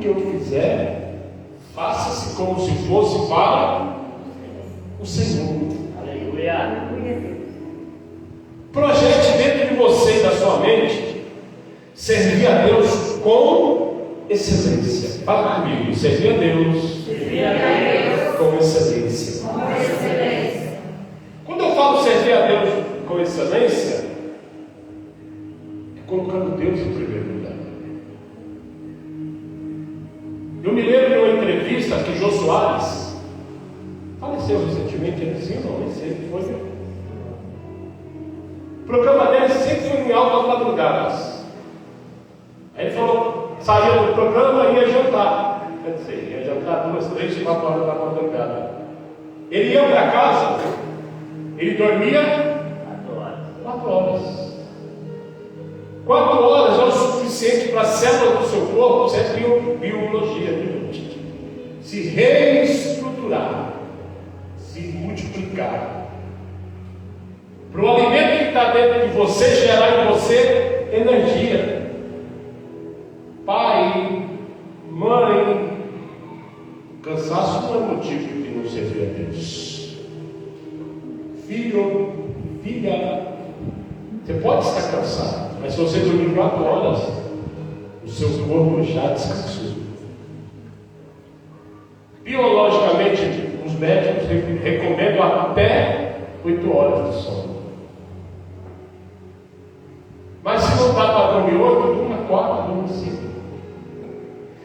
que eu fizer, faça-se como se fosse para o Senhor. Aleluia. Projete dentro de você e da sua mente servir a Deus com excelência. Fala comigo, servir a Deus com excelência. Quando eu falo servir a Deus com excelência, é colocando Deus em primeiro lugar. Eu me lembro de uma entrevista que Jô Soares faleceu recentemente, ele disse, não, nem sei, foi. O programa dele sempre foi em altas madrugadas. Aí ele falou, saía do programa e ia jantar. Quer dizer, ia jantar 2, 3, 4 horas da madrugada. Ele ia para casa, ele dormia 4 horas. 4 horas é o suficiente para a célula do seu corpo, isso é biologia, se reestruturar, se multiplicar. Para o alimento que está dentro de você gerar em você energia. Pai, mãe, cansaço não é motivo de não servir a Deus. Filho, filha, você pode estar cansado, mas se você dormir 4 horas, o seu corpo já descansou. Biologicamente, os médicos recomendam até 8 horas de sono. Mas se não dá para dormir 8, durma 4, durma 5.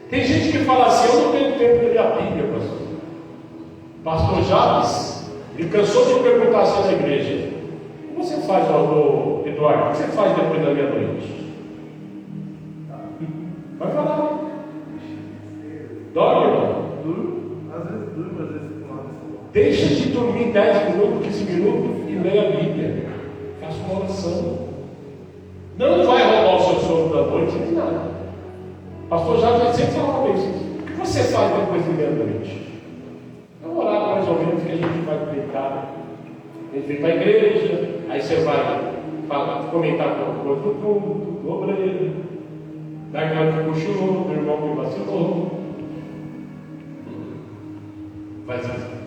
Tem gente que fala assim, eu não tenho tempo de ler a Bíblia, pastor. Pastor Jabes, ele cansou de perguntar assim na igreja, o que você faz, Eduardo? O que você faz depois da meia-noite? Vai falar. Dorme, não? Às vezes durmo, às vezes não. Deixa de dormir 10 minutos, 15 minutos e leia a Bíblia. Faça uma oração. Não vai roubar o seu sono da noite nem nada. Pastor Jabes sempre falava isso. O que você faz depois de meia-noite? É um horário mais ou menos que a gente vai deitar. A gente vem para a igreja, aí você vai comentar com o do obreiro, da irmã que puxou, do irmão que vacilou. Vai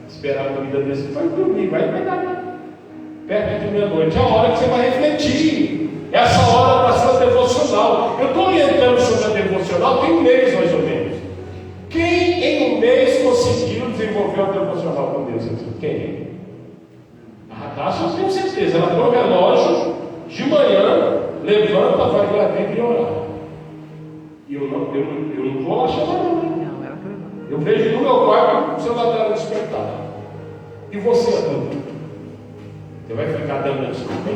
esperar a comida desse, vai dormir, vai pegar perto de meia-noite. É a hora que você vai refletir. Essa hora para a sua devocional. Eu estou orientando sobre a devocional tem um mês mais ou menos. Quem em um mês conseguiu desenvolver o devocional com Deus? Quem? A Radassa, eu tenho certeza. Ela põe o relógio de manhã, levanta, vai ler a Bíblia e orar. E eu não vou lá chamar não. Eu vejo no meu quarto o celular dela despertar. E você, adulto? Você vai ficar dando desculpa?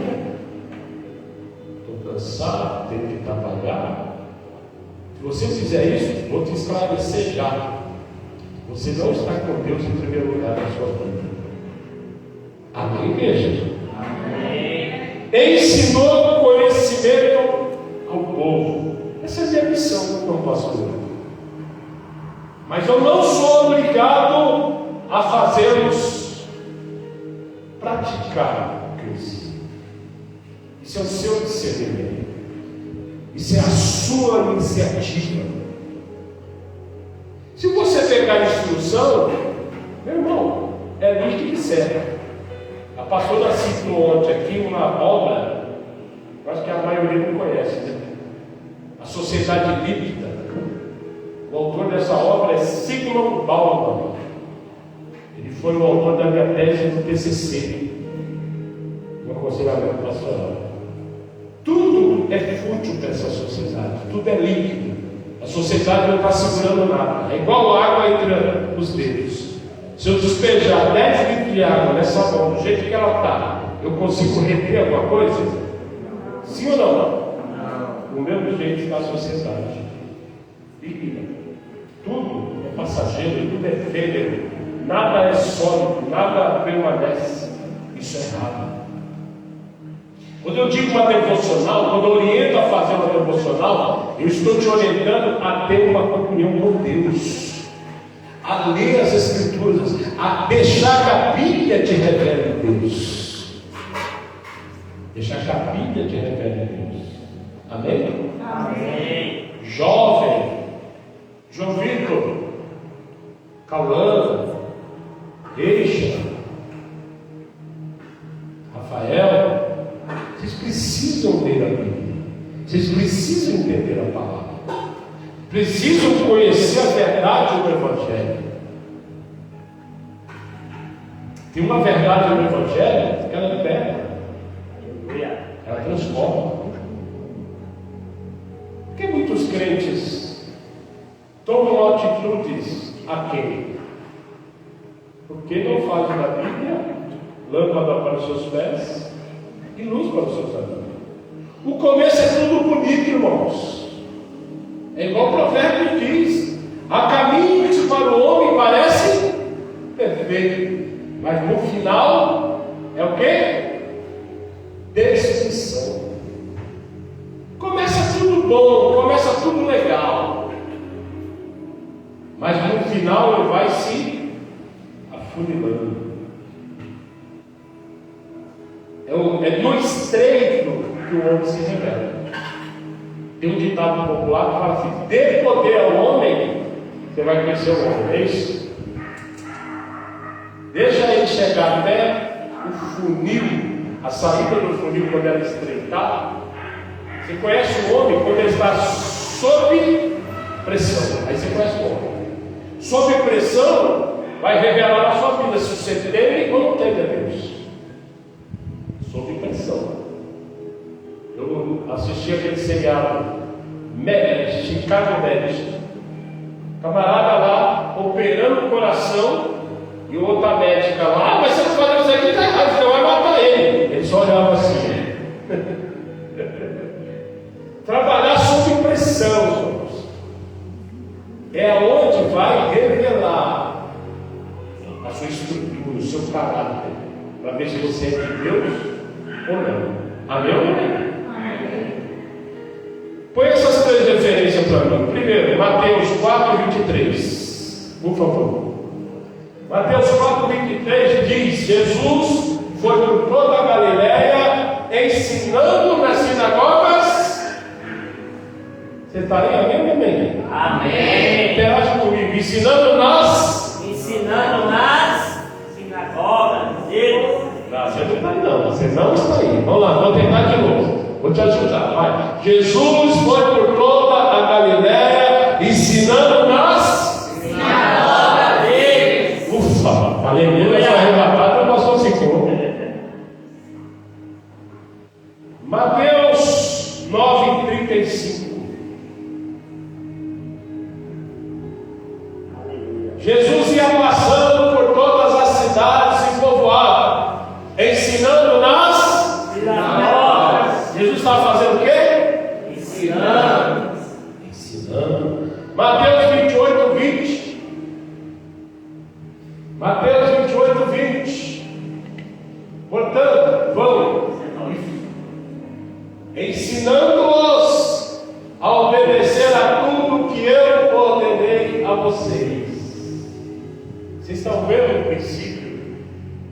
Estou cansado, tenho que trabalhar. Se você fizer isso, vou te esclarecer já. Você não está com Deus em primeiro lugar na sua vida. Amém, igreja? Amém. Ensinou conhecimento ao povo. Essa é a minha missão como pastor. Mas eu não sou obrigado a fazê-los praticar o que eu ensino. Isso é o seu discernimento. Isso é a sua iniciativa. Se você pegar a instrução, meu irmão, é líquido e certo. A pastora citou ontem aqui uma obra, eu acho que a maioria não conhece, né? A Sociedade Líquida. O autor dessa obra é Zygmunt Bauman. Ele foi o autor da minha tese do TCC, no aconselhamento pastoral. Tudo é fútil para essa sociedade, tudo é líquido. A sociedade não está segurando nada, é igual água entre os dedos. Se eu despejar 10 litros de água nessa mão, do jeito que ela está, eu consigo reter alguma coisa? Sim ou não? Do mesmo jeito está a sociedade. Líquida. Tudo é passageiro, tudo é efêmero, nada é sólido, nada permanece. Isso é errado. Quando eu digo uma devocional, quando eu oriento a fazer uma devocional, eu estou te orientando a ter uma comunhão com Deus, a ler as Escrituras, a deixar que a Bíblia te revele Deus. Deixar que a Bíblia te revele Deus. Amém? Amém. Jovem, João Cauã, Eixa, Rafael, vocês precisam ler a Bíblia, vocês precisam entender a palavra, precisam conhecer a verdade do Evangelho. Tem uma verdade no Evangelho que ela liberta, ela transforma. Por que muitos crentes tomam atitudes a quem? Porque não fazem da Bíblia lâmpada para os seus pés e luz para os seus olhos. O começo é tudo bonito, irmãos. É igual o provérbio diz: há caminhos para o homem parece perfeito, mas no final é o quê? Destruição. Começa tudo bom, começa tudo legal, mas no final ele vai se afunilando. É no estreito que o homem se revela. Tem um ditado popular que fala assim: dê poder ao homem, você vai conhecer o homem. É isso? Deixa ele chegar até o funil, a saída do funil quando ela estreitar. Você conhece o homem quando ele está sob pressão. Aí você conhece o homem. Sob pressão vai revelar a sua vida se você teme ou não teme a Deus. Sob pressão. Eu assisti aquele seriado Chicago Med. Camarada lá operando o coração e outra médica lá: mas você não faz isso aqui, está errado, você vai matar ele. Ele só olhava assim. Trabalhar sob pressão, irmãos, é onde vai revelar a sua estrutura, o seu caráter, para ver se você é de Deus ou não. Amém ou não? Amém. Põe essas três referências para mim. Primeiro, Mateus 4:23, por favor. Mateus 4:23 diz: Jesus foi por toda a Galileia, ensinando nas sinagogas. Você está aí? Amém ou amém? Amém. Interage comigo. Ensinando nas sinagogas deles. Não, você não está aí não. Você não está aí. Vamos lá, vamos tentar de novo. Vou te ajudar. Vai. Jesus foi por toda a Galileia, ensinando nas sinagogas deles. Ufa, aleluia. Essa arrebatada nós não se conta. Mateus 9:35. Jesus ia passando por todas as cidades e povoados, ensinando nas sinagogas. Jesus estava fazendo o quê? Ensinando. Mateus 28:20. Mateus 28:20. Portanto, vão ensinando-os a obedecer a tudo que eu ordenei a vocês. Vocês estão vendo o princípio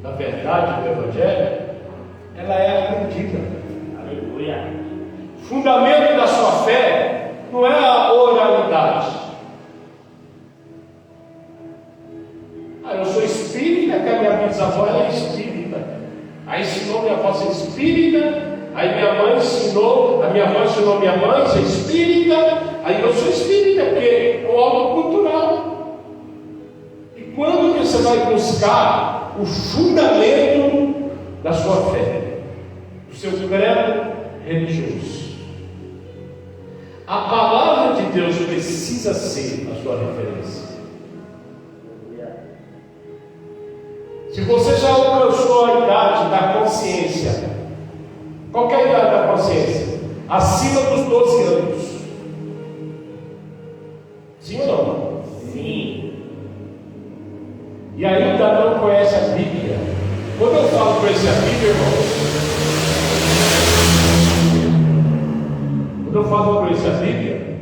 da verdade do Evangelho? Ela é aprendida. Aleluia. O fundamento da sua fé não é a oralidade. Eu sou espírita, que a minha bisavó é espírita. Aí ensinou minha avó a ser espírita. Aí minha mãe ensinou, a minha avó ensinou minha mãe a ser espírita. Aí eu sou espírita, porque é algo cultural. Quando você vai buscar o fundamento da sua fé, do seu credo religioso, a palavra de Deus precisa ser a sua referência. Se você já alcançou a idade da consciência, qual é a idade da consciência? Acima dos 12 anos. Sim ou não? Sim. E ainda não conhece a Bíblia. Quando eu falo conhecer a Bíblia, irmãos, quando eu falo conhecer a Bíblia,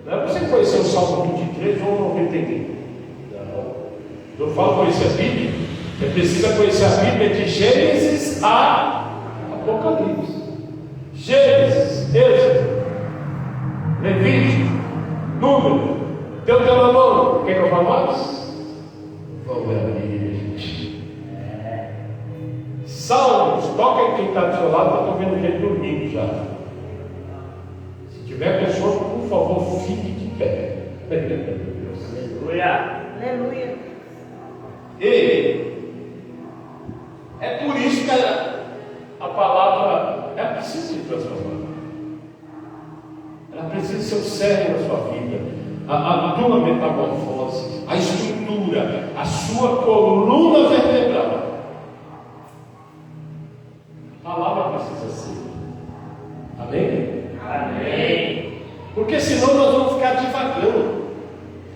não é você conhecer o Salmo 23 ou 91. Não. Quando eu falo conhecer a Bíblia, você precisa conhecer a Bíblia de Gênesis a Apocalipse. Gênesis, Êxodo, Levítico, Número, Deu na mão, quer que eu vá mais? Vamos ver a Bíblia, gente. Salmos, toca em quem está do seu lado, eu estou vendo gente dormindo já. Se tiver pessoa, por favor, fique de pé. Aleluia. Aleluia. E é por isso que a palavra ela precisa se transformar. Ela precisa ser o cerne da sua vida. A tua metamorfose, a estrutura, a sua coluna vertebral. A palavra precisa ser. Amém? Amém. Porque senão nós vamos ficar divagando.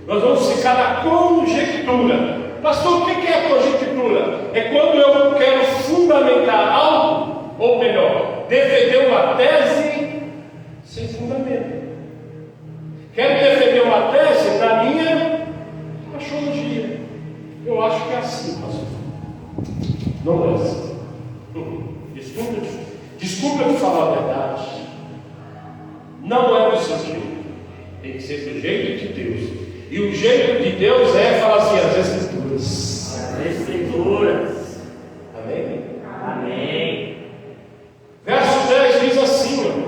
Nós vamos ficar na conjectura. Pastor, o que é a conjectura? É quando eu quero fundamentar algo, ou melhor, defender uma tese sem fundamento. Quero defender uma tese da minha astrologia. Eu acho que é assim, pastor. Não é assim. Desculpa eu falar a verdade. Não é do seu jeito. Tem que ser do jeito de Deus. E o jeito de Deus é falar assim, as Escrituras. As Escrituras. Amém? Amém. Verso 10 diz assim,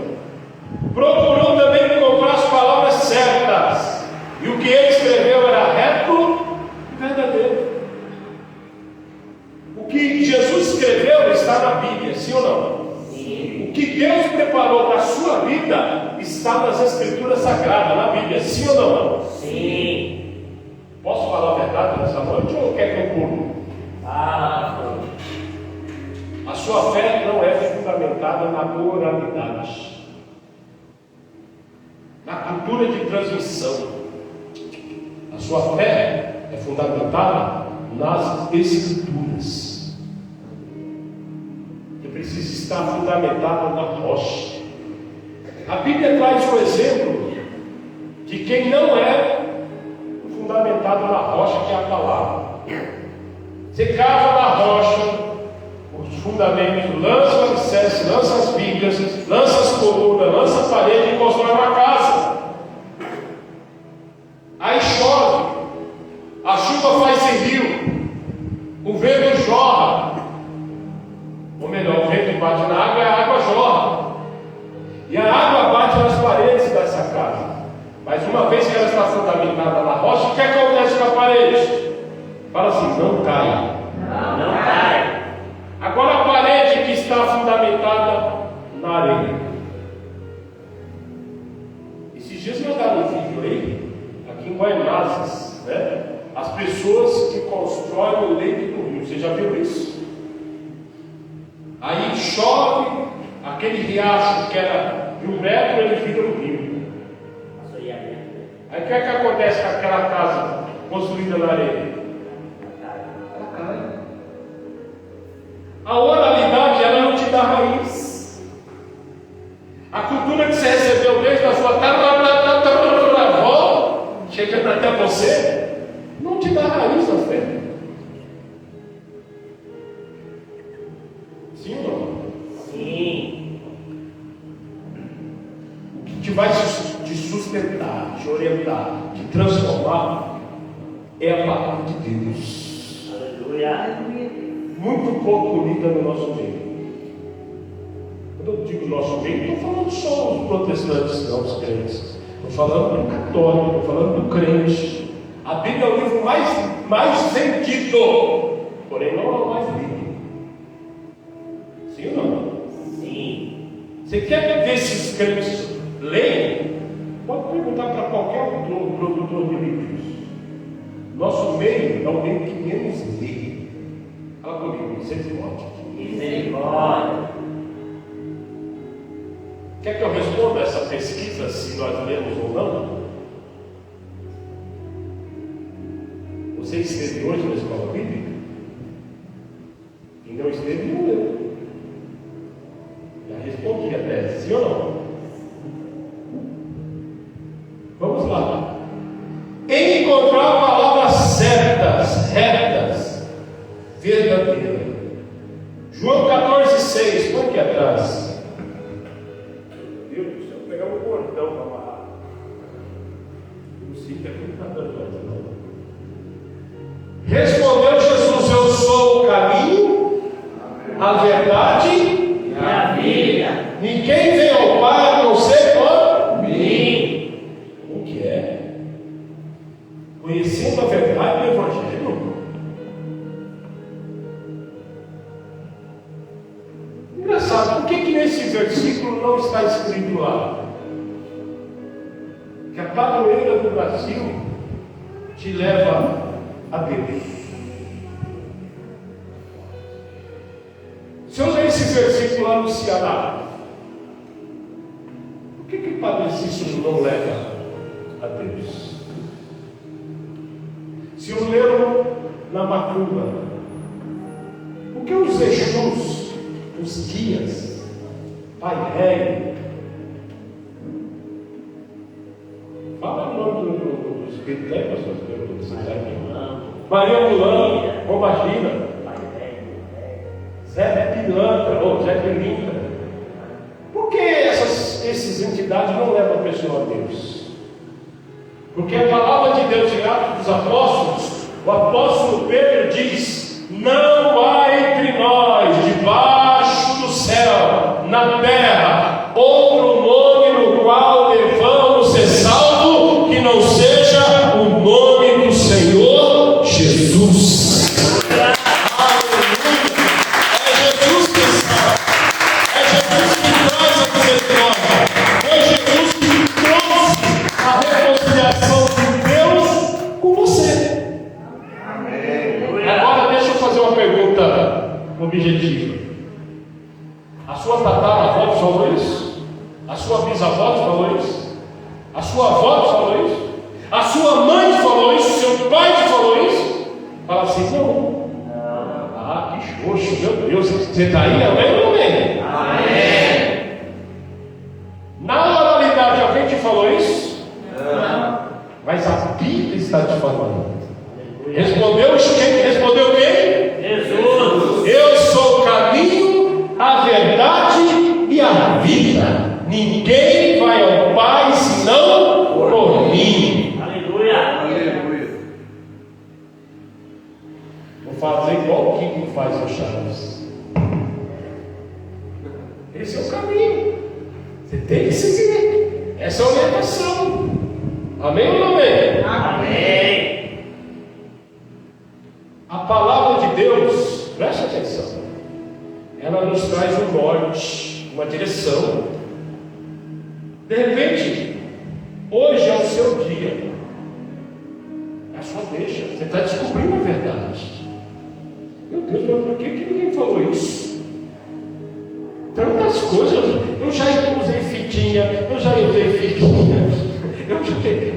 procurou também comprar as palavras certas. E o que ele escreveu era reto e verdadeiro. O que Jesus escreveu está na Bíblia, sim ou não? Sim. O que Deus preparou para a sua vida está nas Escrituras Sagradas, na Bíblia, sim ou não? Sim. Posso falar a verdade nessa noite ou quer que eu pulo? Ah, A sua fé não é fundamentada na moralidade, na cultura de transmissão. A sua fé é fundamentada nas Escrituras. Que precisa estar fundamentada na rocha. A Bíblia traz o exemplo de quem não é fundamentado na rocha, que é a palavra. Você cava na rocha os fundamentos, lança o alicerce, lança as bíblias, lança as colunas, lança a parede e constrói uma casa. Aí chove, a chuva faz rio, o vento jorra, ou melhor, o vento bate na água e a água jorra, e a água bate nas paredes dessa casa. Mas uma vez que ela está fundamentada na rocha, o que acontece com a parede? Fala assim, não cai. não cai. Agora a parede que está fundamentada na areia. Esses dias mandaram um vídeo aí, aqui em Guaianazes, né? As pessoas que constroem o leito do rio. Você já viu isso? Aí chove, aquele riacho que era de 1 metro, ele vira um rio. Aí o que é que acontece com aquela casa construída na areia? A oralidade, ela não te dá raiz. A cultura que você recebeu desde a sua avó, chegando até você, não te dá raiz na fé. Sim ou não? Sim. O que te vai te sustentar, te orientar, te transformar, é a palavra de Deus. Aleluia. Aleluia. Muito pouco lida no nosso meio. Quando eu digo nosso meio, não estou falando só dos protestantes, não, os crentes. Estou falando do católico, estou falando do crente. A Bíblia é o livro mais vendido, porém não é o mais lido. Sim ou não? Sim. Você quer ver se os crentes leem? Pode perguntar para qualquer produtor de livros. Nosso meio é o meio que menos lê. Fala comigo, misericórdia. Misericórdia. Quer que eu responda essa pesquisa, se nós lemos ou não? Você esteve hoje na escola bíblica? Quem não esteve, não leu. Já respondi até, sim ou não? Vamos lá. Encontrar palavras certas, retas, verdadeiras. João 14,6, põe aqui atrás. Meu Deus do céu, vou pegar um cordão para amarrar. filhos aqui não está dando conta, não. Respondeu Jesus: eu sou o caminho, a verdade E a vida. Ninguém vem ao Pai a não ser por Mim. O que é? Conhecendo a verdade do Evangelho. Engraçado, por que nesse versículo não está escrito lá que a padroeira do Brasil te leva a Deus? Se eu ler esse versículo lá no Ceará, por que Padre Cícero não leva a Deus? Se eu ler na Macumba, por que os Exus, os guias, Pai Rei, fala o nome dos espíritos, Maria Mulã, Romagina, Zé Pilantra, ou Zé Pilintra. Por que essas entidades não levam a pessoa a Deus? Porque a palavra de Deus em Atos dos Apóstolos, o apóstolo Pedro diz: não há entre nós, debaixo do céu, na terra, outro nome no qual devamos ser salvos, que não seja o nome do Senhor Jesus. Objetiva. A sua tataravó falou isso? A sua bisavó falou isso? A sua avó falou isso? A sua mãe falou isso? Seu pai falou isso? Fala assim: não. Ah, que xoxo, meu Deus. Você está aí? Amém ou não amém? Amém. Na oralidade alguém te falou isso? Não. Mas a Bíblia está te falando. Respondeu quem? Respondeu quem? Jesus. Eu sou o caminho, a verdade e a vida. Ninguém vai ao Pai senão por mim. Aleluia. Aleluia. Vou fazer igual o Kiko faz no Chaves. Esse é o caminho. Você tem que seguir. Essa é a orientação. Amém ou não amém? Amém. A palavra de Deus, preste atenção, ela nos traz um norte, uma direção. De repente, hoje é o seu dia, é a sua deixa, você está descobrindo a verdade. Meu Deus, mas por que ninguém falou isso? Tantas coisas, eu já usei fitinha, eu já usei fitinha,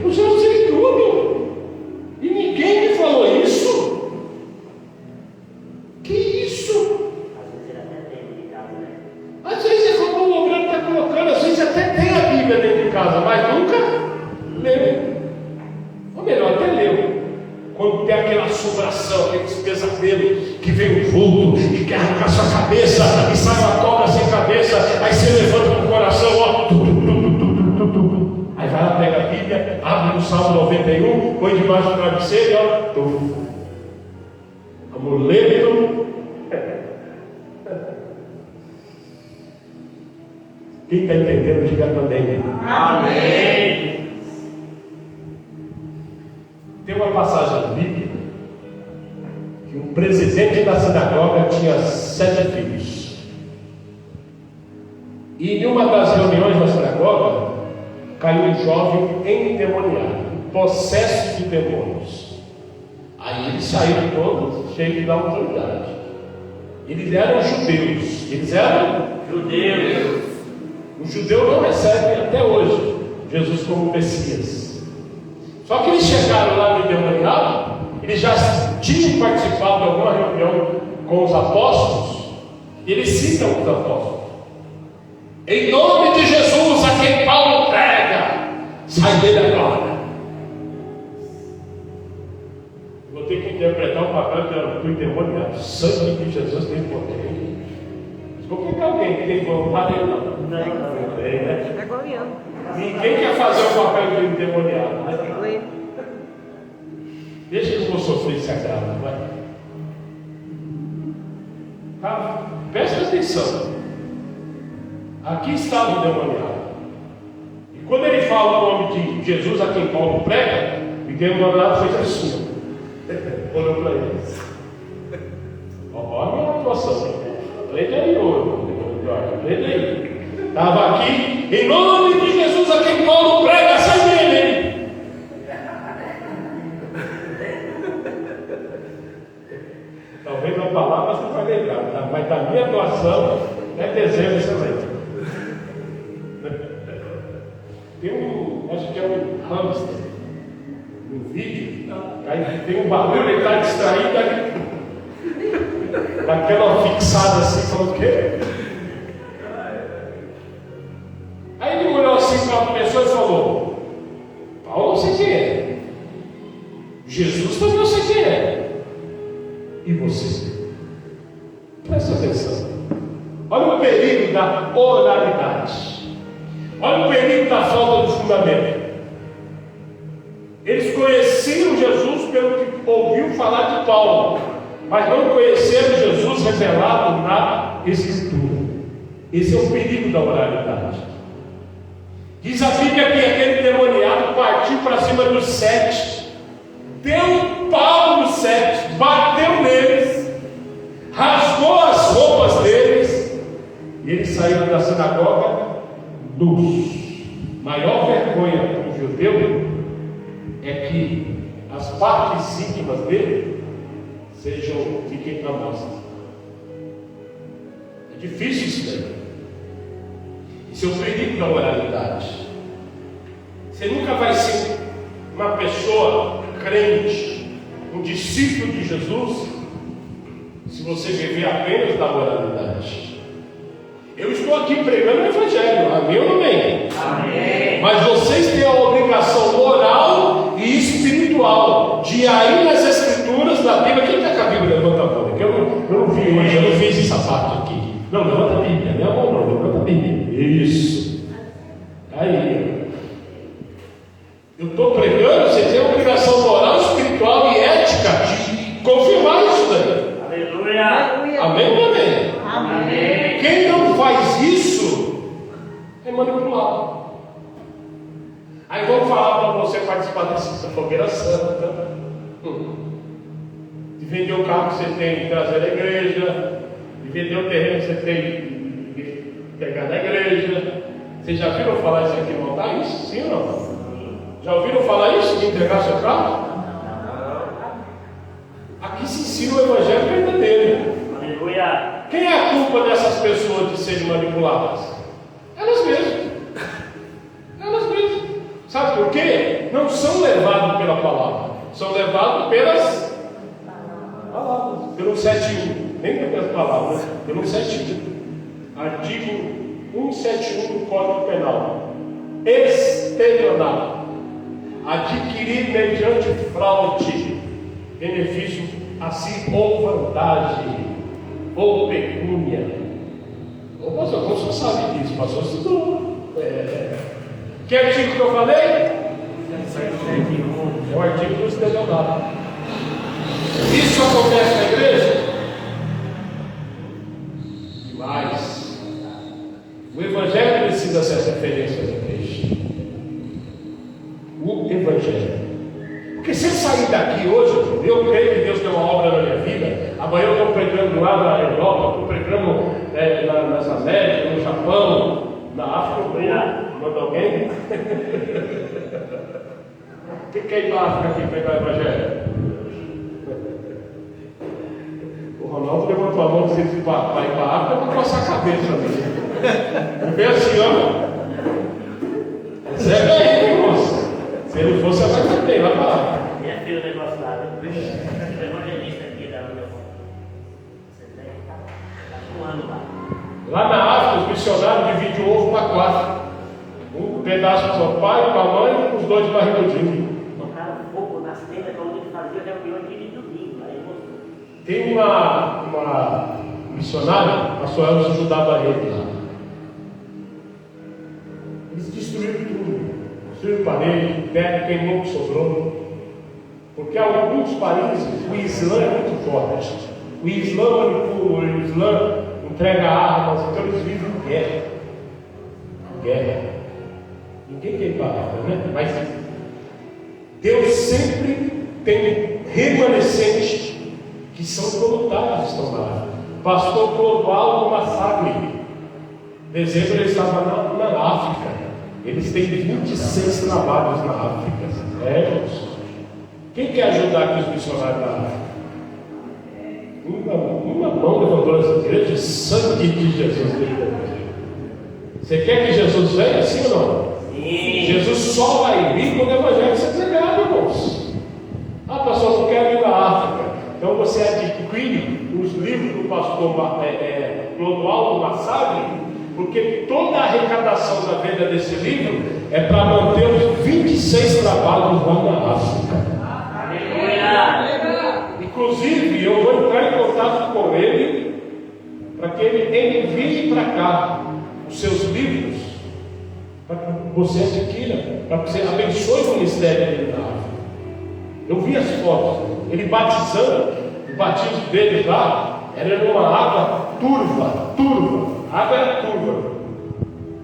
eu já usei tudo, e ninguém me falou isso. Que isso? Às vezes ele falou, o obreiro está colocando, às vezes até tem a Bíblia dentro de casa, mas nunca leu. Ou melhor, até leu. Quando tem aquela assombração, aqueles pesadelos, que vem um vulto, e quer arrancar sua cabeça, e sai uma cobra sem cabeça, aí você levanta com o coração, ó. Aí vai lá, pega a Bíblia, abre no Salmo 91, põe debaixo do travesseiro e ó. Amuleto. Quem está entendendo, diga também. Amém. Tem uma passagem bíblica que um presidente da sinagoga tinha 7 filhos. E em uma das reuniões da sinagoga caiu um jovem endemoniado, possesso de demônios. Aí eles saíram todos cheios da autoridade. Eles eram judeus. Eles eram Judeus. Os judeus não recebem até hoje Jesus como Messias. Só que eles chegaram lá no endemoniado, eles já tinham participado de alguma reunião com os apóstolos, e eles citam os apóstolos. Em nome de Jesus, a quem Paulo prega, sai dele agora. Vou ter que interpretar o papel do endemoniado. O sangue de Jesus tem poder. Vou pegar alguém que tem vontade, não. Não tem, né? Está goleando. Ninguém quer fazer o papel do endemoniado, né? se agrada, vai. Tá? Presta atenção. Aqui estava o demoniado. E quando ele fala o nome de Jesus a quem Paulo prega, o demoniado fez assim. Olhou para eles. Olha a minha atuação. Aprende aí, aprende aí. Estava aqui, em nome de Jesus a quem Paulo prega, sai dele. Talvez a palavra você vai lembrar, tá? Mas da minha atuação é dezembro excelente. Acho que é um hamster no vídeo, aí tem um barulho, ele está distraído daquela fixada assim, falando o quê? Aí ele olhou assim para uma pessoa e falou: Paulo, eu sei quem é. Jesus também eu sei quem é. E você? Presta atenção. Olha o perigo da oralidade. Olha o perigo da falta de fundamento. Eles conheciam Jesus pelo que ouviu falar de Paulo, mas não conheceram Jesus revelado na Escritura. Esse é o perigo da oralidade. Diz a Bíblia que aquele demoniado partiu para cima dos 7, deu pau nos 7, bateu neles, rasgou as roupas deles, e eles saíram da sinagoga nus. Maior vergonha para um judeu é que as partes íntimas dele fiquem à mostra. É difícil isso daí. Isso é o perigo da moralidade. Você nunca vai ser uma pessoa crente, um discípulo de Jesus, se você viver apenas da moralidade. Eu estou aqui pregando o Evangelho, amém ou não amém? Amém. Mas vocês têm a obrigação moral e espiritual de ir aí nas Escrituras da Bíblia. Quem está com a Bíblia? Levanta a mão, porque eu não vi hoje, eu não fiz essa parte aqui. Não, levanta a Bíblia, minha mão não, levanta a Bíblia. Isso. Aí. Eu estou pregando, você tem a obrigação moral, espiritual e ética de confirmar isso daí. Aleluia. Amém ou amém? Amém. Quem não faz isso é manipulado. Aí vamos falar para você participar dessa fogueira santa. De vender o carro que você tem e trazer à igreja. De vender o terreno que você tem e pegar na igreja. Vocês já viram falar isso aqui, montar isso? Sim ou não? Já ouviram falar isso? De entregar seu carro? Aqui se ensina o evangelho verdadeiro. Aleluia. Quem é a culpa dessas pessoas de serem manipuladas? Elas mesmas. Elas mesmas. Sabe por quê? Não são levados pela palavra. São levados pelas palavras. Pelo 7.1. Nem pelas palavras. Pelo 7.1. Artigo 171 do Código Penal. Estelionato. Adquirir mediante fraude benefício a si ou vantagem ou pecúnia. O pastor, como o senhor sabe disso? O pastor estudou. Que artigo que eu falei? É o artigo do estelionato. Isso acontece na igreja? Demais. O evangelho precisa ser referência da igreja. O evangelho. Porque se eu sair daqui hoje, eu creio que Deus tem uma obra na minha vida. Amanhã eu estou pregando lá na Europa, estou pregando nas Américas, no Japão, na África. Manda alguém? Quem quer ir para a África aqui pregar o evangelho? O Ronaldo levantou a mão e disse para ir para a África para coçar a cabeça também. Vem assim, ó. Recebe aí, moça. Se ele fosse, você vai ter lá para lá. Minha filha o negócio lá, o evangelista aqui da onde eu moro. Você está um ano lá. Lá na África, os missionários dividem o ovo para 4. Um pedaço para o pai, para a mãe e os 2 barrigudinhos. Tocaram fogo nas tendas onde ele fazia reunião de domingo. Tem uma missionária, a sua Elza ajudava ele lá. Eles destruíram tudo. Destruíram parede, teto, queimou o que sobrou. Porque alguns países, o Islã é muito forte. O Islã manipula, o Islã entrega armas, então eles vivem em guerra. Guerra. Ninguém tem palavra, né? Mas Deus sempre tem remanescentes que são voluntários, estão lá. Pastor Clodoaldo Massagli, dezembro ele estava na África. Eles têm 26 trabalhos na África. Irmãos. Quem quer ajudar aqui os missionários da África? Uma mão levantou essa igreja, sangue de Jesus. Você quer que Jesus venha, sim ou não? Sim. Jesus só vai vir quando o evangelho ser pregado, irmãos. Ah, pastor, não quero ir na África. Então você adquire os livros do pastor Clodoaldo Massagli, porque toda a arrecadação da venda desse livro é para manter os 26 trabalhos lá na África. Inclusive, eu vou entrar em contato com ele para que ele envie para cá os seus livros, para que você adquira, para que você abençoe o ministério dele na África. Eu vi as fotos, ele batizando, o batismo dele lá era numa água turva, a água era turva,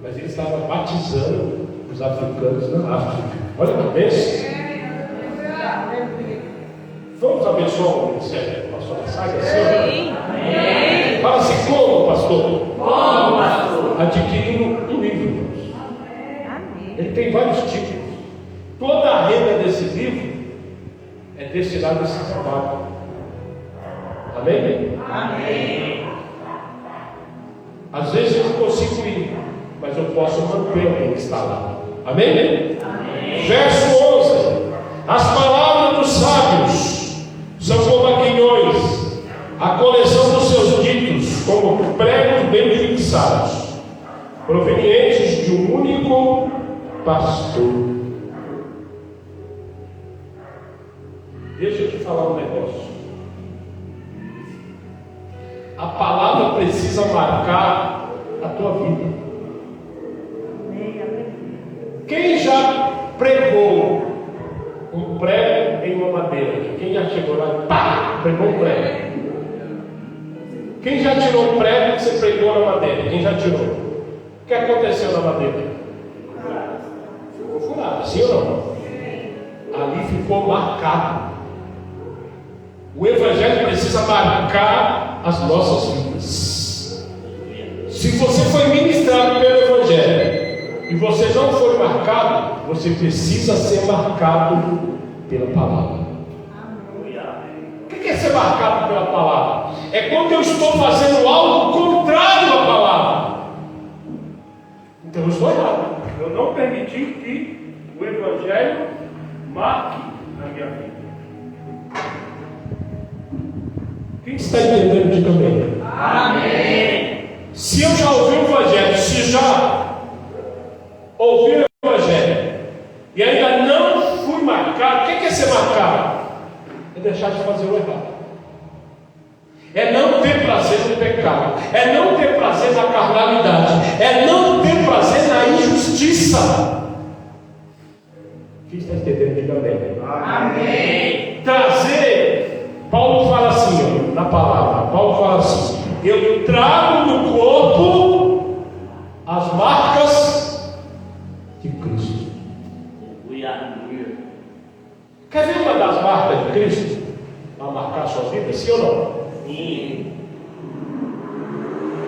mas ele estava batizando os africanos na África. Olha que bênção. Vamos abençoar o ministério, pastor Massagli? Sim. Fala assim, como, pastor? Como, pastor? Adquirindo um livro. Ele tem vários títulos. Toda a renda desse livro é destinada a esse trabalho. Amém? Amém. Às vezes eu não consigo ir, mas eu posso manter alguém que está lá. Amém? Amém. Verso 11. As palavras dos sábios são como aguilhões, a coleção dos seus ditos como pregos bem fixados, provenientes de um único pastor. Deixa eu te falar um negócio. A palavra precisa marcar a tua vida. Quem já pregou um prego em uma madeira? Quem já chegou lá e pá, pregou um prego? Quem já tirou um prego que você pregou na madeira? Quem já tirou? O que aconteceu na madeira? Ficou furado, sim ou não? Ali ficou marcado. O evangelho precisa marcar as nossas vidas. Se você foi ministrado pelo evangelho e você não foi marcado, você precisa ser marcado pela palavra. O que é ser marcado pela palavra? É quando eu estou fazendo algo contrário à palavra. Então eu estou errado. Eu não permiti que o evangelho marque a minha vida. Quem está entendendo, diga amém. Amém. Se eu já ouvi o evangelho, se já ouvi o evangelho e ainda não fui marcado, o que é ser marcado? É deixar de fazer o errado, é não ter prazer no pecado, é não ter prazer na carnalidade, é não ter prazer na injustiça. Quem está entendendo, diga amém. Amém. Trazer, Paulo fala assim, na palavra, Paulo fala assim: eu trago no corpo as marcas de Cristo. Quer ver uma das marcas de Cristo para marcar a sua vida, sim ou não? Sim.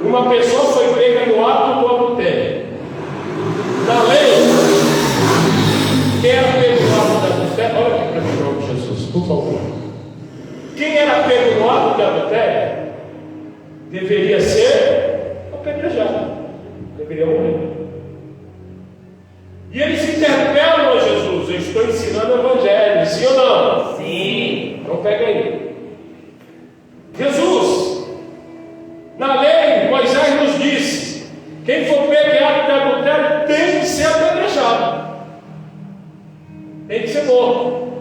Uma pessoa foi pega no ato do adultério. Na lei, quem era pego no ato do adultério? Olha aqui para mim, em nome de Jesus, por favor. Quem era pego no ato de adultério deveria ser apedrejado, deveria morrer. E eles interpelam a Jesus: eu estou ensinando o evangelho, sim ou não? Sim. Então pega aí. Jesus, na lei, Moisés nos disse: quem for pego em ato de adultério tem que ser apedrejado, tem que ser morto.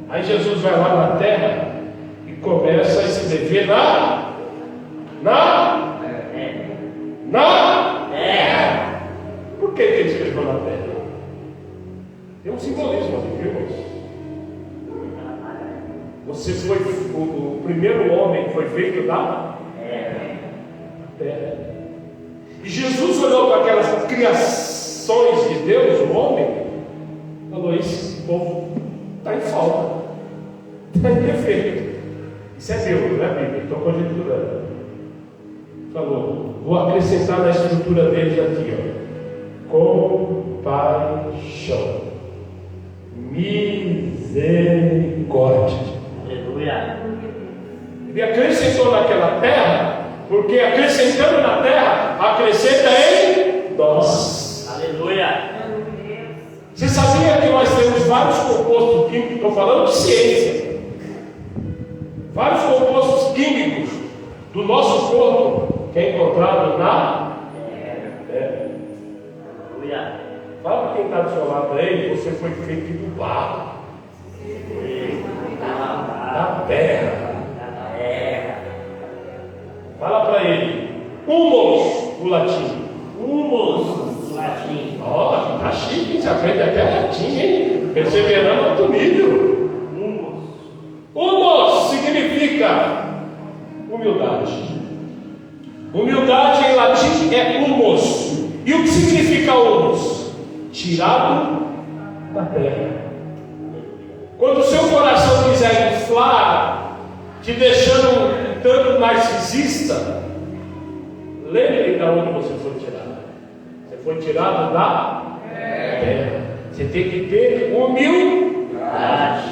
Aí Jesus vai lá na terra e começa a escrever na Por que ele escreveu na terra? Tem um simbolismo ali, viu, irmãos? Você foi o primeiro homem que foi feito da terra. E Jesus olhou para aquelas criações de Deus, o homem, e falou: esse povo está em falta, está em defeito. Isso é Deus, não é Bíblia, estou conjecturando. Falou: vou acrescentar na estrutura deles aqui, compaixão, misericórdia. Aleluia. Ele acrescentou naquela terra, porque acrescentando na terra, acrescenta em nós. Aleluia. Você sabia que nós temos vários compostos químicos? Estou falando de ciência. Vários compostos químicos do nosso corpo que é encontrado na terra. Aleluia. Fala para quem está do seu lado aí: você foi feito do barro, da terra. Fala para ele: humus, o latim. Humus, latim. Ó, tá chique, você aprende até latim, hein? Perseverando alto nível. Humus. Humus significa humildade. Humildade em latim é humus. E o que significa humus? Tirado da terra. Quando o seu coração quiser inflar, te deixando tanto narcisista, lembre de onde você foi tirado. Você foi tirado da terra. Você tem que ter humildade.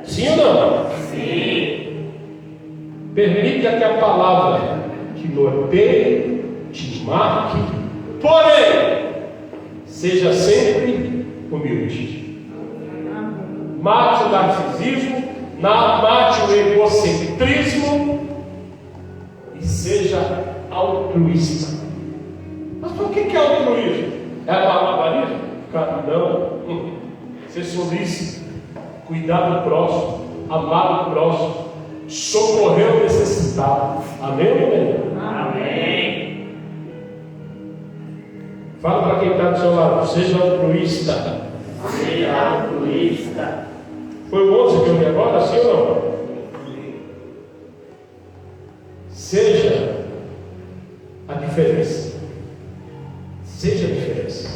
Sim ou não? Sim. Permita que a palavra te norteie, te marque, porém, seja sempre humilde. Mate o narcisismo, mate o egocentrismo e seja altruísta. Mas o que é altruísmo? É malabarismo? Não. Ser solícito, cuidar do próximo, amar o próximo, socorrer o necessitado. Amém ou não? Amém. Fala para quem está do seu lado: seja altruísta. Seja altruísta. Foi o 11 que eu li agora, sim ou não? Seja a diferença. Seja a diferença.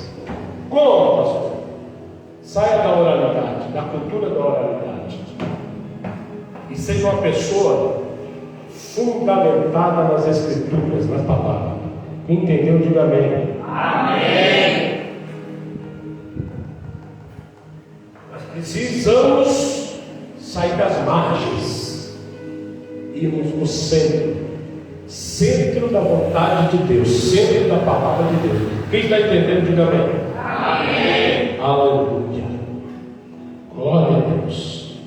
Como, pastor? Saia da oralidade, da cultura da oralidade, e seja uma pessoa fundamentada nas Escrituras, nas palavras. Entendeu? Diga amém. Amém. Nós precisamos sair das margens, irmos no centro da vontade de Deus, centro da palavra de Deus. Quem está entendendo? Diga amém. Amém. Aleluia. Glória a Deus.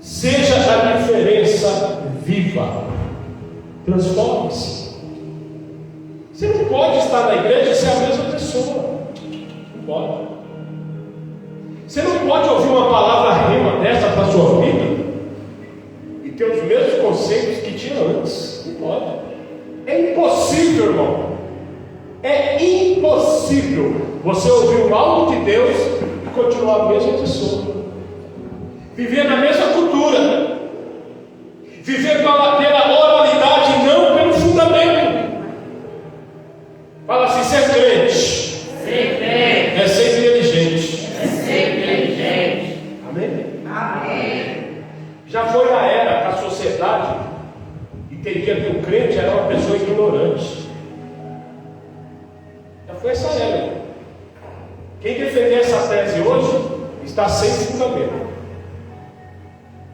Seja a diferença viva. Transforme-se. Você não pode estar na igreja e ser a mesma pessoa. Não pode. Você não pode ouvir uma palavra rima dessa para a sua vida e ter os mesmos conceitos que tinha antes. Não pode. É impossível, irmão. É impossível você ouvir o algo de Deus e continuar a mesma pessoa. Viver na mesma cultura. Viver pela oralidade e não pelo fundamento. Fala assim: ser crente. Ser crente. É ser inteligente. É ser inteligente. Amém? Amém. Já foi a era que a sociedade entendia que o crente era uma pessoa ignorante. Já foi essa era. Quem defender essa tese hoje está sem fundamento.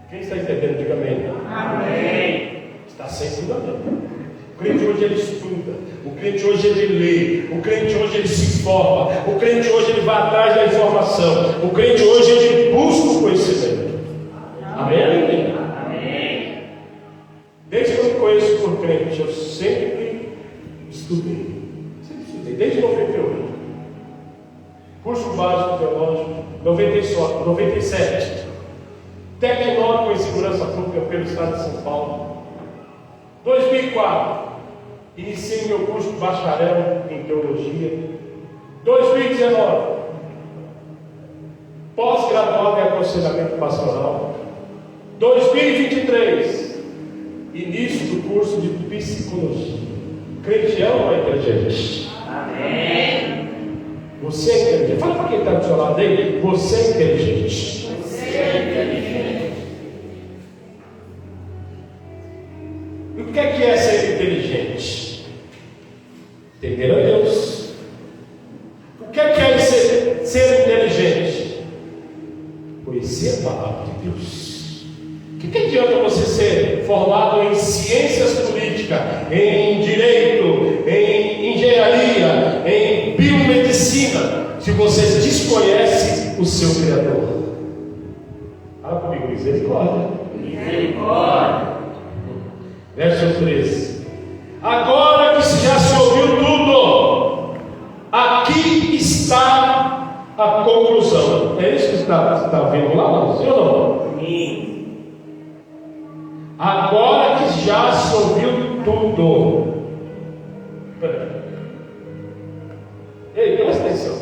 Quem está entendendo? Diga amém. Amém. Está sem fundamento. O crente hoje ele estuda, o crente hoje ele lê, o crente hoje ele se informa, o crente hoje ele vai atrás da informação, o crente hoje ele busca o conhecimento. Amém? Amém. Desde que eu me conheço por crente, eu sempre estudei. Desde 98. Curso básico teológico, 97. Tecnólogo em segurança pública pelo Estado de São Paulo. 2004. Iniciei meu curso de bacharel em teologia. 2019. Pós-graduado em aconselhamento pastoral. 2023, início do curso de psicologia. Crente é ou não é inteligente? Amém. Você é inteligente. Fala para quem está do seu lado aí. Você é inteligente. Você é inteligente. E o que é ser inteligente? Temer a Deus. O que é ser inteligente? Conhecer a palavra de Deus. O que adianta você ser formado em ciências políticas, em direito, em engenharia, em biomedicina, se você desconhece o seu Criador? Fala comigo, misericórdia. Misericórdia. Verso 13. Agora que já se ouviu tudo, aqui está a conclusão. É isso que está vendo lá, sim ou não? Sim. Agora que já se ouviu tudo. Ei, presta atenção.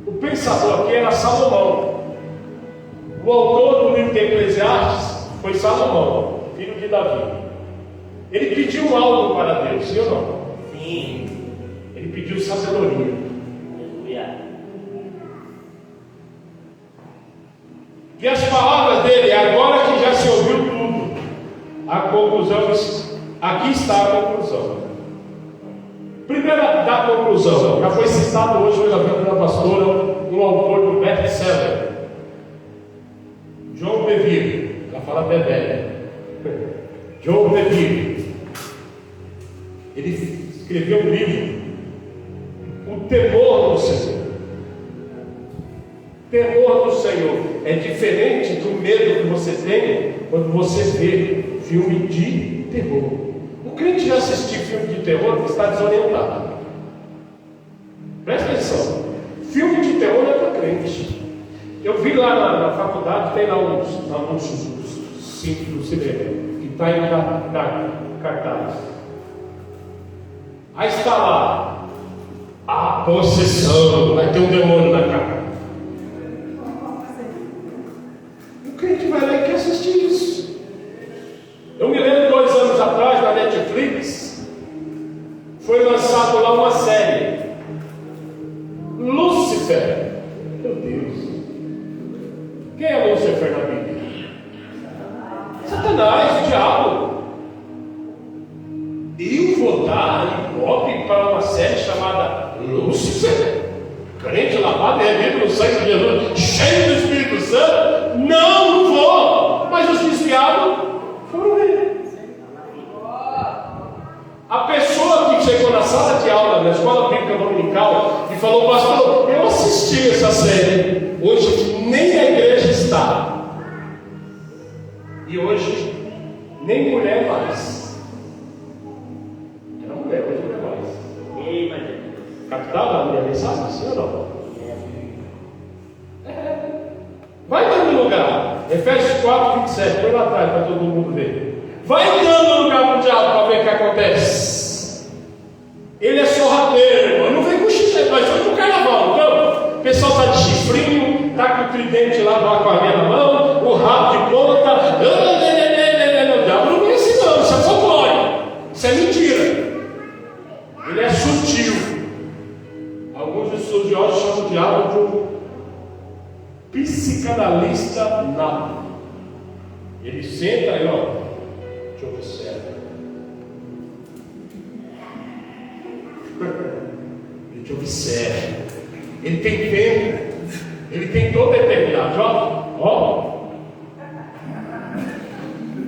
O pensador aqui era Salomão. O autor do livro de Eclesiastes foi Salomão, filho de Davi. Ele pediu algo para Deus, sim ou não? Sim. Ele pediu sabedoria. Aleluia. E as palavras dele, agora que já se ouviu tudo, a conclusão, aqui está a conclusão. Primeira da conclusão, já foi citado hoje na vida da pastora, um autor do best-seller, João Bevere, ela fala Bebé. João Bevere, ele escreveu um livro, O Temor do Senhor. Temor do Senhor é diferente do medo que você tem quando você vê filme de terror. O crente já assistiu filme de terror que está desorientado. Presta atenção. Filme de terror é para crente. Eu vi lá na faculdade, tem lá uns anúncios do cinema que está aí na cartaz. Aí está lá a possessão, vai ter um demônio na cara. O crente vai lá e quer assistir isso. Eu me lembro 2 anos atrás, na Netflix, foi lançado lá uma série, Lúcifer. Meu Deus. Quem é Lúcifer na Bíblia? Satanás, o diabo. Eu vou dar ibope para uma série chamada Lúcifer? Crente lavado e remido no sangue de Jesus, cheio do Espírito Santo? Não vou. Mas os desviados foram ver. A pessoa que chegou na sala de aula, na escola bíblica dominical, e falou: pastor, eu assisti essa série, hoje nem a igreja está, e hoje nem mulher mais. Era mulher, hoje não é mais. Ei, mas é Captava a minha mensagem, sim ou não? Vai dando lugar. Efésios 4, 27, põe lá atrás para todo mundo ver. Vai dando lugar para o diabo para ver o que acontece. Ele é sorrateiro, irmão. Não vem com chifre, nós vamos no carnaval, então. O pessoal está de chifrinho, está com o tridente lá do aquarela na mão, o rabo de ponta. O diabo não vem assim, não. Isso é folclore. Isso é mentira. Ele é sutil. Alguns estudiosos chamam o diabo de um psicanalista nato. Ele senta aí, ó, te observa. Ele te observa. Ele tem tempo. Ele tem toda a eternidade, ó.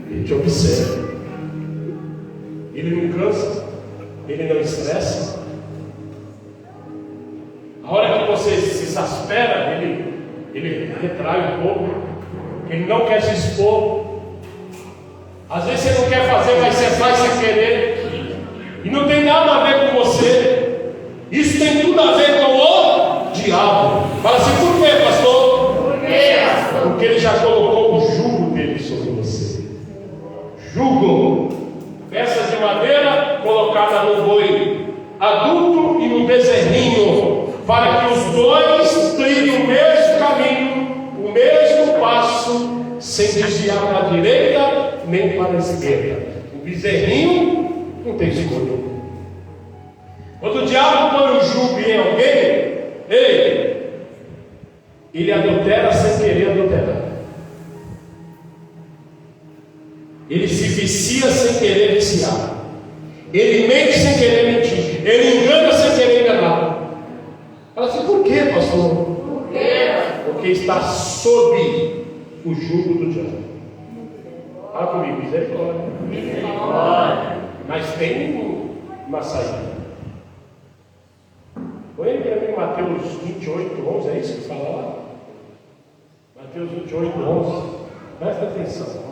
Ele te observa. Ele não cansa. Ele não estressa. A hora que você se exaspera, ele retrai um pouco. Ele não quer se expor. Às vezes você não quer fazer, mas você faz sem querer. E não tem nada a ver com você. Isso tem tudo a ver com o diabo. Fala assim: por quê, pastor? Por quê, pastor? Porque ele já colocou o jugo dele sobre você. Jugo. Peças de madeira colocada no boi adulto e no bezerrinho, para que os dois trilhem o mesmo caminho, o mesmo passo, sem desviar para a direita nem para a esquerda. O bezerrinho não tem escolha. Quando o diabo põe o jugo em alguém, ele adultera sem querer adulterar. Ele se vicia sem querer viciar. Ele mente sem querer mentir. Ele engana sem querer enganar. Fala assim, por quê, pastor? Por quê? Porque está sob o jugo do diabo. Fala comigo, misericórdia. Misericórdia. Mas tem uma saída. Põe para mim Mateus 28, 11, é isso que fala lá? Mateus 28, 11. Presta atenção.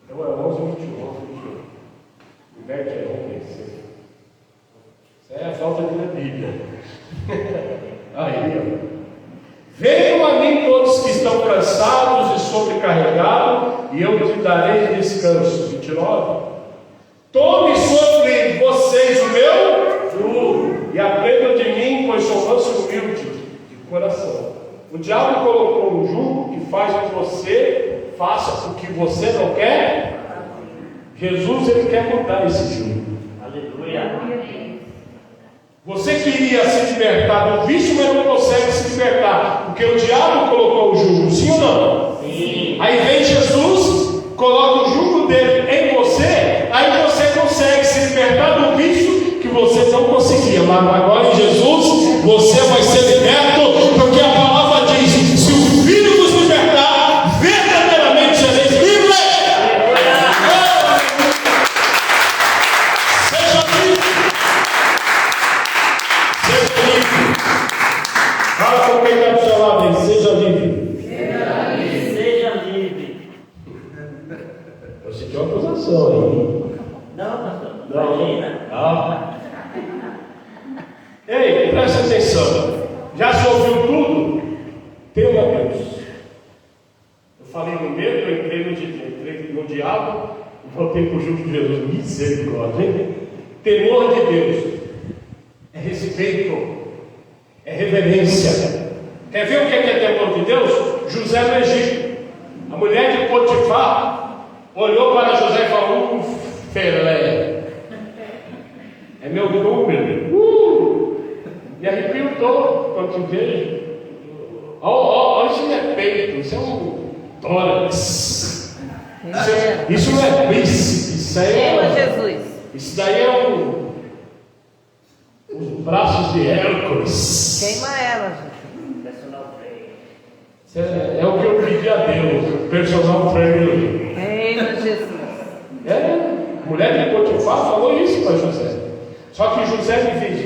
Então é 11, 21, 21. Inverte aí, vamos vencer. Isso é a falta de ler Bíblia. Aí, ó. Venham a mim todos que estão cansados e sobrecarregados, e eu lhes darei descanso. 29. Tome sobre vocês o meu jugo e aprendam de mim, pois sou manso e humilde de coração. O diabo colocou um jugo que faz que você faça o que você não quer. Jesus, ele quer mudar esse jugo. Aleluia. Você queria se libertar do vício, mas não consegue se libertar, porque o diabo colocou o jugo, sim ou não? Sim. Aí vem Jesus, coloca o jugo dele em você, aí você consegue se libertar do vício que você não conseguia. Mas agora em Jesus, você vai ser liberto, porque a palavra diz: se o Filho nos libertar, verdadeiramente sereis livres. Seja livre. Seja livre. Fala com quem está do seu lado aí, seja livre. Seja livre. Eu senti uma acusação aí. Não, pastor. Não. Imagina. Ah. Ei, presta atenção. Já se ouviu tudo? Tema a Deus. Eu falei no medo, eu entrei no diabo, voltei para o jugo de Jesus. Misericórdia, hein? Temor de Deus é respeito, é reverência. Quer ver o que é temor de Deus? José no Egito. A mulher de Potifar olhou para José e falou: Felé, é meu número. Me arrepio todo quando te vejo. Olha, isso não é peito, isso é um tórax. Isso não é bíceps, isso aí Jesus. Isso daí é os braços de Hércules. Queima ela, gente. Personal trainer. Isso é o que eu pedi a Deus, personal trainer. Queima Jesus. Mulher de Potifar falou isso para José. Só que José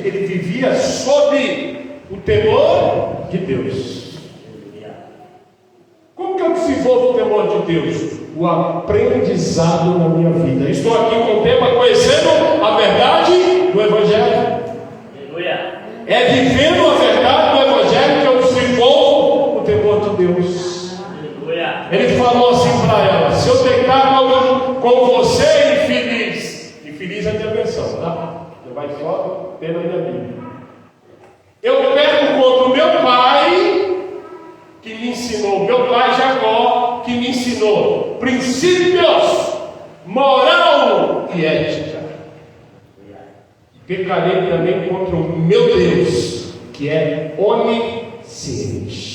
ele vivia sob o temor de Deus. Como que eu desenvolvo o temor de Deus? O aprendizado na minha vida. Estou aqui com o tema conhecendo a verdade do Evangelho. Aleluia. É vivendo a verdade do Evangelho que eu desenvolvo o temor de Deus. Aleluia. Ele falou assim para ela: se eu deitar com você, infeliz é a minha versão, tá? Você vai só pela minha Bíblia. Eu pego contra o meu pai, que me ensinou, meu pai Jacó, que me ensinou princípios, moral e ética. Pecarei também contra o meu Deus, que é onisciente.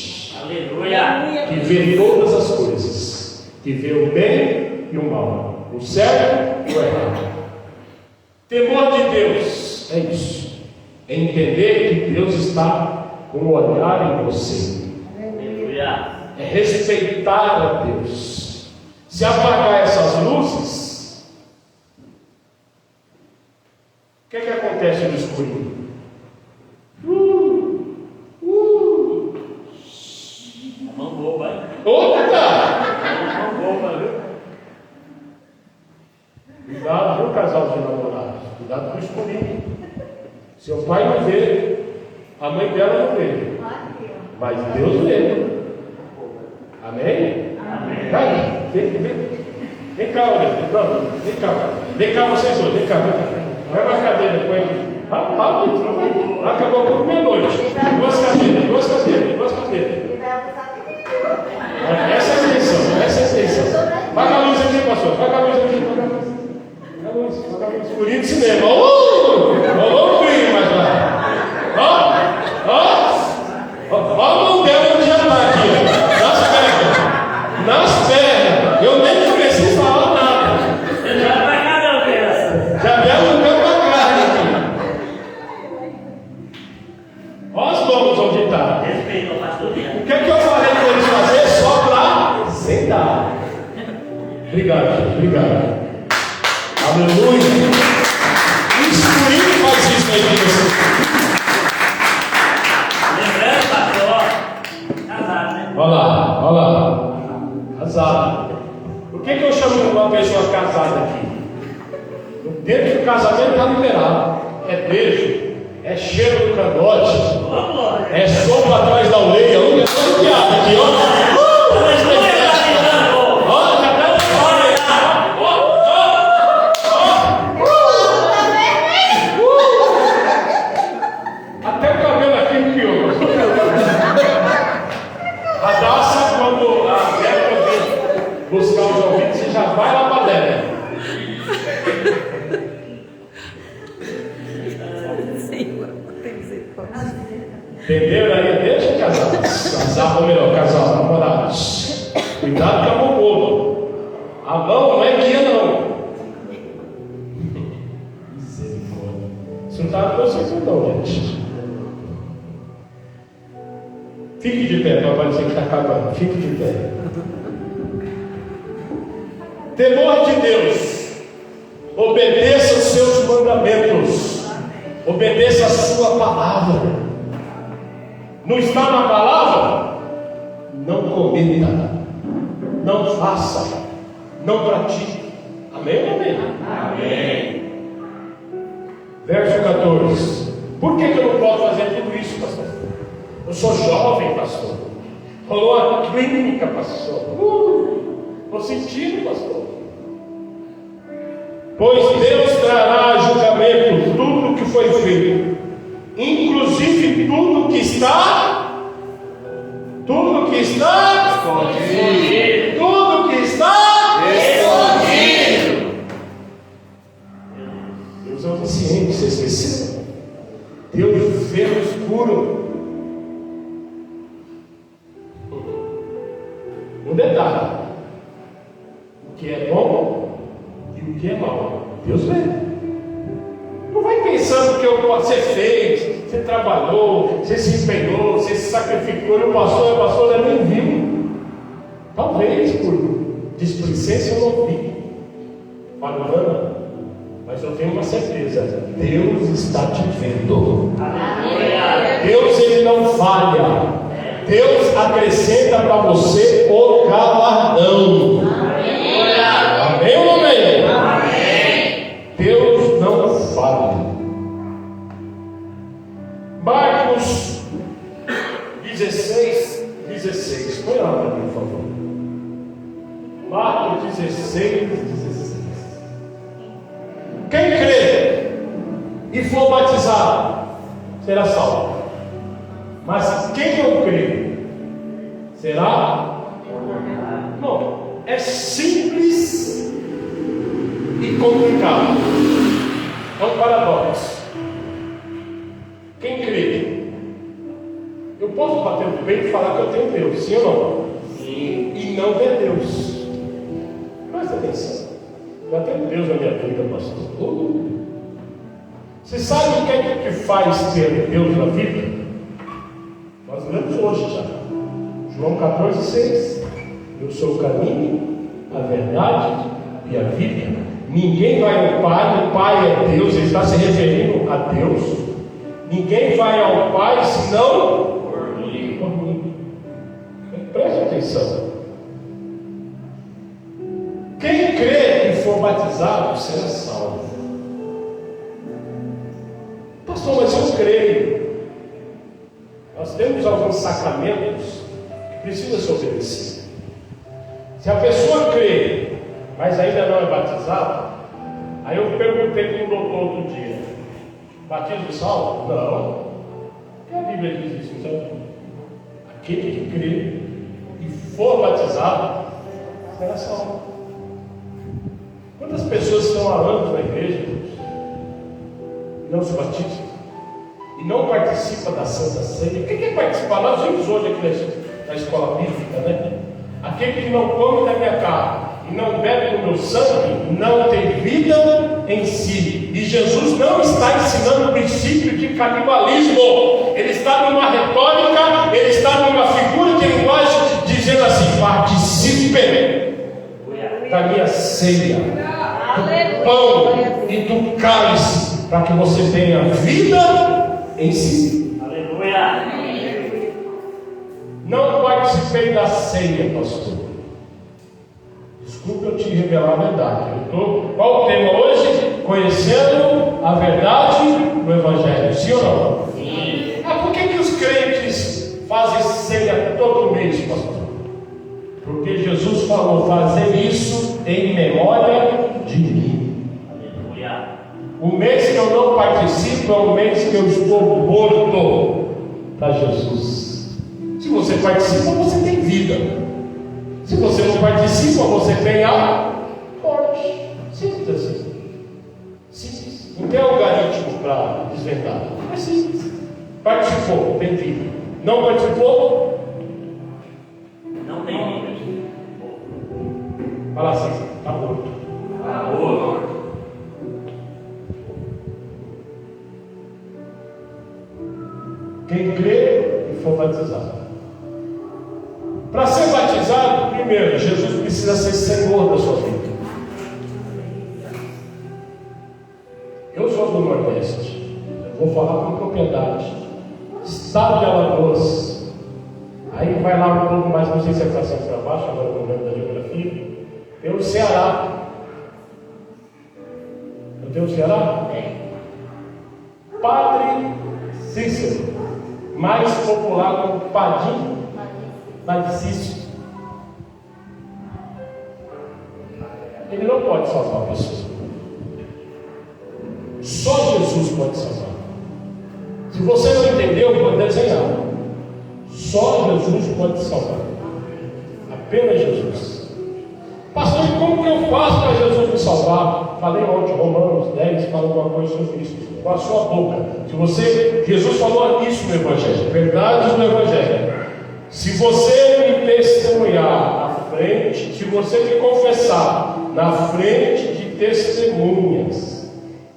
Aleluia. Que vê todas as coisas, que vê o bem e o mal, o certo e o errado. Temor de Deus é isso, é entender que Deus está com o olhar em você, Aleluia. é respeitar a Deus. Se apagar essas luzes, o que acontece no escurinho? Mão boba, hein? Opa! Mão boba, viu? Cuidado, viu, casal de namorados? Cuidado com o escurinho. Seu pai não vê, a mãe dela não vê, mas Deus vê. Amém? Amém. Vai, vem cá, olha. Não, vem cá. Vem cá vocês dois, vem cá. Vai na cadeira, põe. Acabou por meia-noite. Duas cadeiras. Essa é a Obrigado, gente. Obrigado. Aleluia. Isso por isso faz isso aí com você. Lembrando, pastor, casado, né? Olha lá. Casado. Por que eu chamo uma pessoa casada aqui? Dentro do casamento está liberado. É beijo, é cheiro no cangote, é sopa atrás da orelha. Olha só que aqui, ó. Até o cabelo aqui enfiou. A Daça, quando a Débora vem buscar os ouvidos, você já vai lá para dentro. Entenderam aí? Deixa casar, ou melhor, casal, namorados. Cuidado com a mão boba. A mão não é guia, não. Misericórdia. Isso não está no conceito, não, gente. Fique de pé, para parecer que está acabando. Fique de pé. Temor de Deus. Obedeça os seus mandamentos. Obedeça a sua palavra. Não está na palavra? Não cometa. Não faça. Não pratique. Amém ou amém? Amém. Verso 14. Por que eu não posso fazer tudo isso, pastor? Eu sou jovem, pastor. Rolou a clínica, pastor. Estou sentindo, pastor. Pois Deus trará a julgamento tudo o que foi feito, inclusive tudo que está escondido. Tudo que está escondido. Deus é onisciente, você esqueceu? Deus vê no escuro. Um detalhe: o que é bom e o que é mal, Deus vê. Não vai pensando que você fez, você trabalhou, você se empenhou, você se sacrificou, e o pastor nem viu. Talvez por displicência eu não vi. Falando, mas eu tenho uma certeza: Deus está te vendo. Deus, ele não falha. Deus acrescenta para você o galardão. Amém ou não amém? Deus não falha. Marcos 16. Põe lá para mim, por favor. Marcos 16. Quem crê e for batizado será salvo. Mas quem não crê será? Não, é simples e complicado. É um paradoxo. Quem crê? Eu posso bater no peito e falar que eu tenho Deus, sim ou não? Sim. E não ver Deus. Presta atenção. Já tenho Deus na minha vida, pastor. Você sabe o que é que faz ter Deus na vida? Nós lemos hoje já. João 14,6. Eu sou o caminho, a verdade e a vida. Ninguém vai ao Pai, o Pai é Deus, ele está se referindo a Deus. Ninguém vai ao Pai senão por mim. Preste atenção. Quem crê e for batizado será salvo. Pastor, mas eu creio. Nós temos alguns sacramentos que precisam ser obedecidos. Se a pessoa crê, mas ainda não é batizada, aí eu perguntei para um doutor outro dia: batismo salvo? Não. Porque a Bíblia diz isso, então. Aquele que crê e for batizado será salvo. Quantas pessoas estão há anos na igreja e não se batizam? E não participa da Santa Ceia? O que é participar? Nós vimos hoje aqui na escola bíblica, né? Aquele que não come da minha carne e não bebe do meu sangue não tem vida em si. E Jesus não está ensinando o princípio de canibalismo. Ele está numa retórica, ele está numa figura de linguagem dizendo assim: participem. da minha ceia, do pão e do cálice, para que você tenha vida em si. Aleluia. Não participei da ceia, pastor. Desculpe eu te revelar a verdade. Qual o tema hoje? Conhecendo a verdade do Evangelho. Sim ou não? Sim. Por que os crentes fazem ceia todo mês, pastor? Porque Jesus falou: fazer isso em memória de mim. Aleluia. O mês que eu não participo é o mês que eu estou morto para Jesus. Se você participa, você tem vida. Se você não participa, você tem a morte. Simples assim. Simples. Não tem algoritmo para desvendar. É simples. Participou, tem vida. Não participou, Não tem vida. fala assim, está morto. Amor. Quem crê e for batizado. Para ser batizado, primeiro, Jesus precisa ser Senhor da sua vida. Eu sou do Nordeste, eu vou falar com propriedade. Estado de Alagoas. Aí vai lá um pouco mais, não sei se é para cima ou para baixo, agora eu não lembro da geografia. Tem o Ceará. Eu tenho o Ceará? Padre Cícero, mais popular como Padim Cícero. Ele não pode salvar a pessoa. Só Jesus pode salvar. Se você não entendeu, pode desenhar. Só Jesus pode salvar. Apenas Jesus. Pastor, como que eu faço para Jesus me salvar? Falei ontem, Romanos 10, fala alguma coisa sobre isso. Com a sua boca. Se você, Jesus falou isso no Evangelho, verdades do Evangelho. Se você me testemunhar na frente, se você me confessar na frente de testemunhas,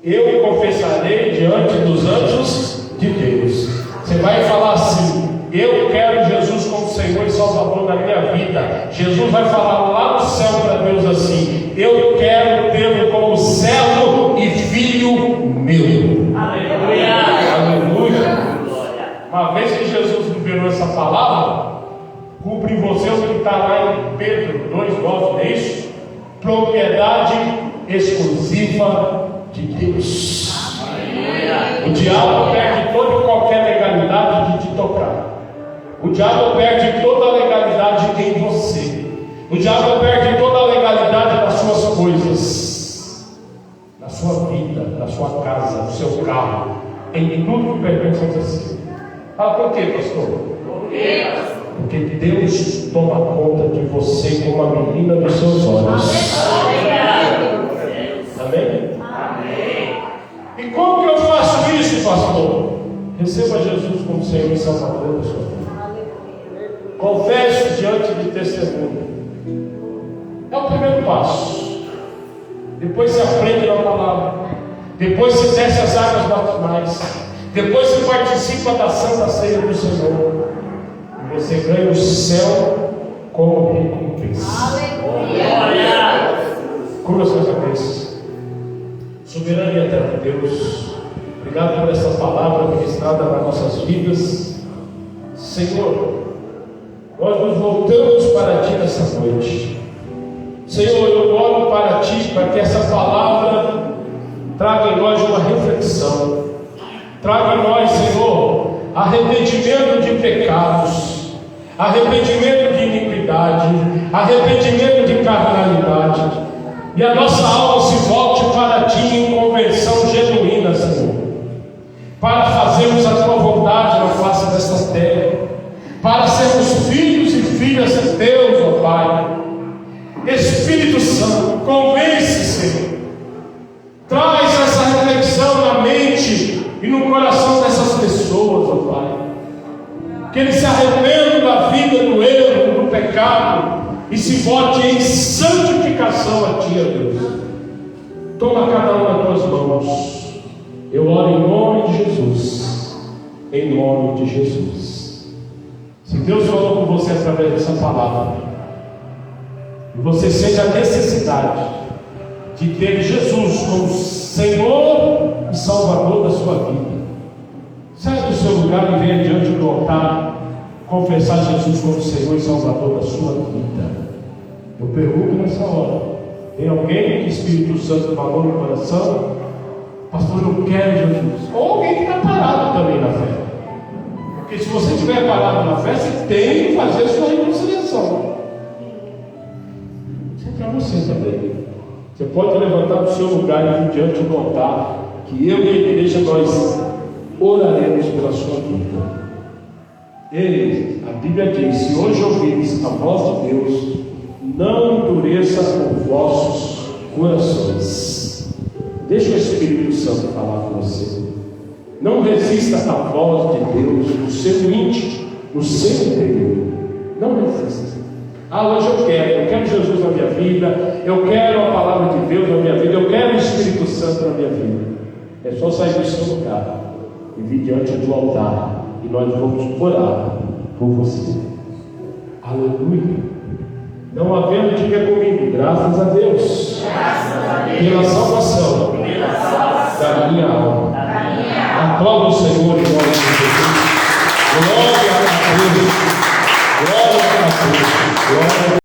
eu me confessarei diante dos anjos de Deus. Você vai falar assim: eu quero Jesus como Senhor e Salvador na minha vida. Jesus vai falar lá no céu para Deus assim: eu quero tê-lo como servo e filho meu. Aleluia. Aleluia. Uma vez que Jesus liberou essa palavra, cumpre em você o que está lá em Pedro 2,9, não é isso? Propriedade exclusiva de Deus. Aleluia. O diabo perde toda e qualquer legalidade de te tocar. O diabo perde toda a legalidade em você. O diabo perde toda a legalidade das suas coisas, na sua vida, na sua casa, no seu carro, em tudo que pertence a você. Fala, por quê, pastor? Porque Deus toma conta de você como a menina dos seus olhos. Amém? Amém. E como que eu faço isso, pastor? Receba Jesus como Senhor e Salvador da sua vida. Confesse diante de testemunha. É o primeiro passo. Depois se aprende na palavra. Depois se desce as águas batismais. Depois se participa da Santa Ceia do Senhor. E você ganha o céu como recompensa. Glória. Curva suas cabeças. Soberano e eterno Deus, obrigado por essa palavra ministrada nas nossas vidas. Senhor, nós nos voltamos para Ti nessa noite. Senhor, eu oro para Ti, para que essa palavra traga em nós uma reflexão. Traga em nós, Senhor, arrependimento de pecados, arrependimento de iniquidade, arrependimento de carnalidade. E a nossa alma se volte para Ti em conversão genuína, Senhor, para fazermos a Tua vontade na face desta terra, para sermos filhos e filhas de Deus, ó Pai. Espírito Santo, convence, Senhor, traz essa reflexão na mente e no coração dessas pessoas, ó Pai, que eles se arrependam da vida, do erro, do pecado, e se vote em santificação a Ti, ó Deus. Toma cada um nas Tuas mãos. Eu oro em nome de Jesus. Em nome de Jesus. Se Deus falou com você através dessa palavra, e você sente a necessidade de ter Jesus como Senhor e Salvador da sua vida, sai do seu lugar e venha diante do altar confessar Jesus como Senhor e Salvador da sua vida. Eu pergunto nessa hora: tem alguém que o Espírito Santo falou no coração? Pastor, eu quero Jesus. Ou alguém que está parado também na fé. Porque se você estiver parado na fé, você tem que fazer a sua reconciliação. Isso é para você também. Você pode levantar do seu lugar e ir diante do altar, que eu e a igreja nós oraremos pela sua vida. E a Bíblia diz: se hoje ouvires a voz de Deus, não endureça os vossos corações. Deixa o Espírito Santo falar com você. Não resista à voz de Deus no seu íntimo, no seu interior. Não resista. Hoje eu quero Jesus na minha vida, eu quero a palavra de Deus na minha vida, eu quero o Espírito Santo na minha vida. É só sair do seu lugar e vir diante do altar, e nós vamos orar por você. Aleluia. Não havendo, diga comigo, graças a Deus, pela salvação da minha alma. Aplauda o Senhor em nome de Jesus. Glória a Deus. Glória a Deus. Glória a Deus.